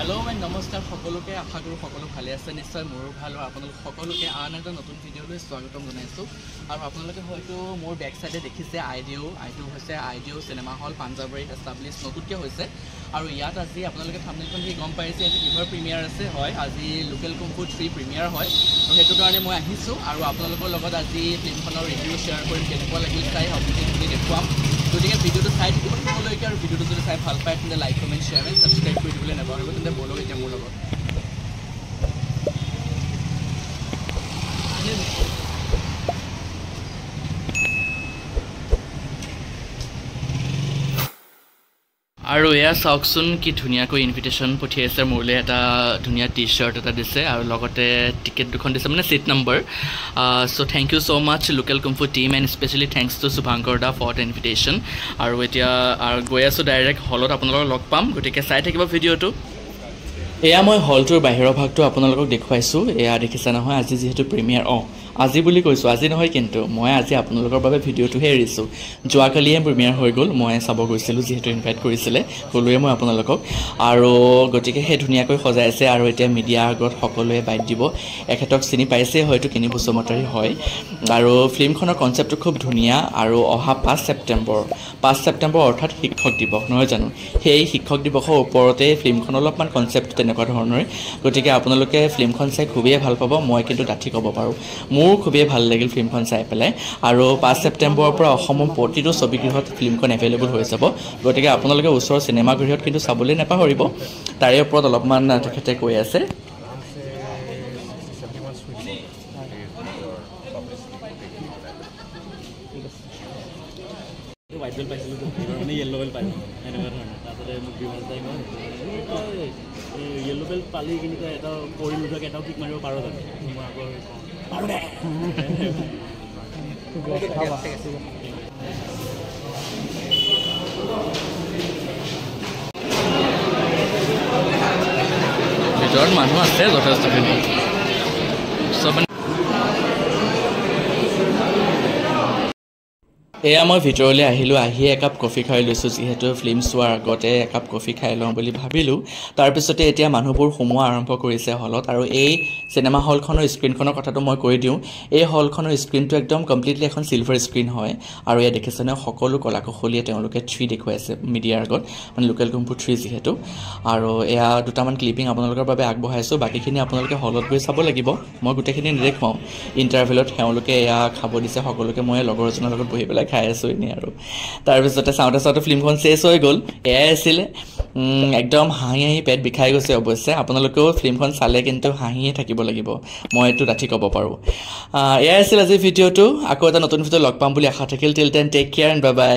hello मैं नमस्कार सकलोके आशा करूँ सकलो भाले आछे निश्चय मोरो भाल आपलोक सकलोके आन एटा नतुन भिडिओলৈ स्वागतम जनाइছোঁ আৰু আপোনালোকে হয়তো মোৰ বেক সাইডে দেখিছে আইডিও হৈছে আইডিও সিনেমা হল পাঞ্জাবাৰীত এস্টাব্লিশ নতুনকৈ হৈছে আৰু ইয়াত আজি আপোনালোকে থাম্বনেইলখন দেখি গম পাইছে আজি কিহৰ প্ৰিমিয়াৰ আছে হয় আজি লোকেল কুমফু 3 প্ৰিমিয়াৰ হয় আৰু হেতু কাৰণে মই আহিছোঁ আৰু আপোনালোকৰ লগত আজি ফিল্মখনৰ ৰিভিউ শ্বেয়াৰ কৰিম কেনেকুৱা লাগিল চাই আপুনি দেখুৱাম গতিকে ভিডিওটো চাই থাকিবলৈকে আৰু ভিডিওটো যদি চাই ভাল পায় তেন্তে like comment share and subscribe কৰি দিবলৈ নাপাহৰিব তেন্তে বলক এতিয়া মোৰ লগত আৰু এয়া চাওকচোন কি ধুনীয়াকৈ ইনভিটেশ্যন পঠিয়াইছে মোৰলৈ এটা ধুনীয়া টি শাৰ্ট এটা দিছে আৰু লগতে টিকেট দুখন দিছে মানে seat number so thank you so much local কুমফু team and specially thanks to Shubhankar দা ফৰ দ্য ইনভিটেশ্যন আৰু এতিয়া গৈ আছোঁ ডাইৰেক্ট হলত আপোনালোকক লগ পাম গতিকে চাই থাকিব ভিডিঅ'টো এয়া মই হলটোৰ বাহিৰৰ ভাগটো আপোনালোকক দেখুৱাইছোঁ এয়া দেখিছে নহয় আজি যেহেতু প্ৰিমিয়াৰ আজি বুলি কৈছোঁ আজি নহয় কিন্তু মই আজি আপোনালোকৰ বাবে ভিডিঅ'টোহে এৰিছোঁ যোৱাকালিয়ে প্ৰিমিয়াৰ হৈ গ'ল মই চাব গৈছিলোঁ যেহেতু ইনভাইট কৰিছিলে ক'লোৱে মই আপোনালোকক আৰু গতিকে সেই ধুনীয়াকৈ সজাইছে আৰু এতিয়া মিডিয়াৰ আগত সকলোৱে বাইট দিব এখেতক চিনি পাইছে হয়তো কিনি বছমতাৰী হয় আৰু ফিল্মখনৰ কনচেপ্টটো খুব ধুনীয়া আৰু অহা 5 ছেপ্টেম্বৰ অৰ্থাৎ শিক্ষক দিৱস নহয় জানো সেই শিক্ষক দিৱসৰ ওপৰতে ফিল্মখন অলপমান কনচেপ্ট তেনেকুৱা ধৰণৰ গতিকে আপোনালোকে ফিল্মখন চাই খুবেই ভাল পাব মই কিন্তু ডাঠি ক'ব পাৰোঁ মোৰ খুবেই ভাল লাগিল ফিল্মখন চাই পেলাই আৰু 5 ছেপ্টেম্বৰৰ পৰা অসমৰ প্ৰতিটো ছবিগৃহত ফিল্মখন এভেইলেবল হৈ যাব গতিকে আপোনালোকে ওচৰৰ চিনেমা গৃহত কিন্তু চাবলৈ নাপাহৰিব তাৰে ওপৰত অলপমান তেখেতে কৈ আছে white belt পাইছিলো তো মানে yellow belt পাইছো এনেকুৱা ধৰণৰ তাতে মোক বিমান টাইমত yellow belt পালি কিন্তু এটা কৰি লুটাকে এটাও কিক মাৰিব পাৰো জানো মই আগৰ পাৰো দে ভিতৰত মানুহ আছে যথেষ্টখিনি সব এয়া মই ভিতৰলৈ আহিলোঁ আহি একাপ কফি খাই লৈছোঁ যিহেতু ফিল্ম চোৱাৰ আগতে একাপ কফি খাই লওঁ বুলি ভাবিলোঁ তাৰপিছতে এতিয়া মানুহবোৰ সোমোৱা আৰম্ভ কৰিছে হলত আৰু এই চিনেমা হলখনৰ স্ক্ৰীনখনৰ কথাটো মই কৈ দিওঁ এই হলখনৰ স্ক্ৰীনটো একদম কমপ্লিটলি এখন চিলভাৰ স্ক্ৰীন হয় আৰু এয়া দেখিছেনে সকলো কলাকুশলীয়ে তেওঁলোকে 3 দেখুৱাইছে মিডিয়াৰ আগত মানে লোকেল কুমফু 3 যিহেতু আৰু এয়া দুটামান ক্লিপিং আপোনালোকৰ বাবে আগবঢ়াইছোঁ বাকীখিনি আপোনালোকে হলত গৈ চাব লাগিব মই গোটেইখিনি নেদেখুৱাম ইণ্টাৰভেলত তেওঁলোকে এয়া খাব দিছে সকলোকে মই লগৰ এজনৰ লগত বহি পেলাই খাই আছোঁ এনে আৰু তাৰপিছতে চাওঁতে ফিল্মখন শেষ হৈ গ'ল এয়াই আছিলে একদম হাঁহি পেট বিষাই গৈছে অৱশ্যে আপোনালোকেও ফিল্মখন চালে কিন্তু হাঁহিয়ে থাকিব লাগিব মই এইটো ডাঠি ক'ব পাৰোঁ এয়াই আছিল আজি ভিডিঅ'টো আকৌ এটা নতুন ভিডিঅ' লগ পাম বুলি আশা থাকিল till then take care and bye by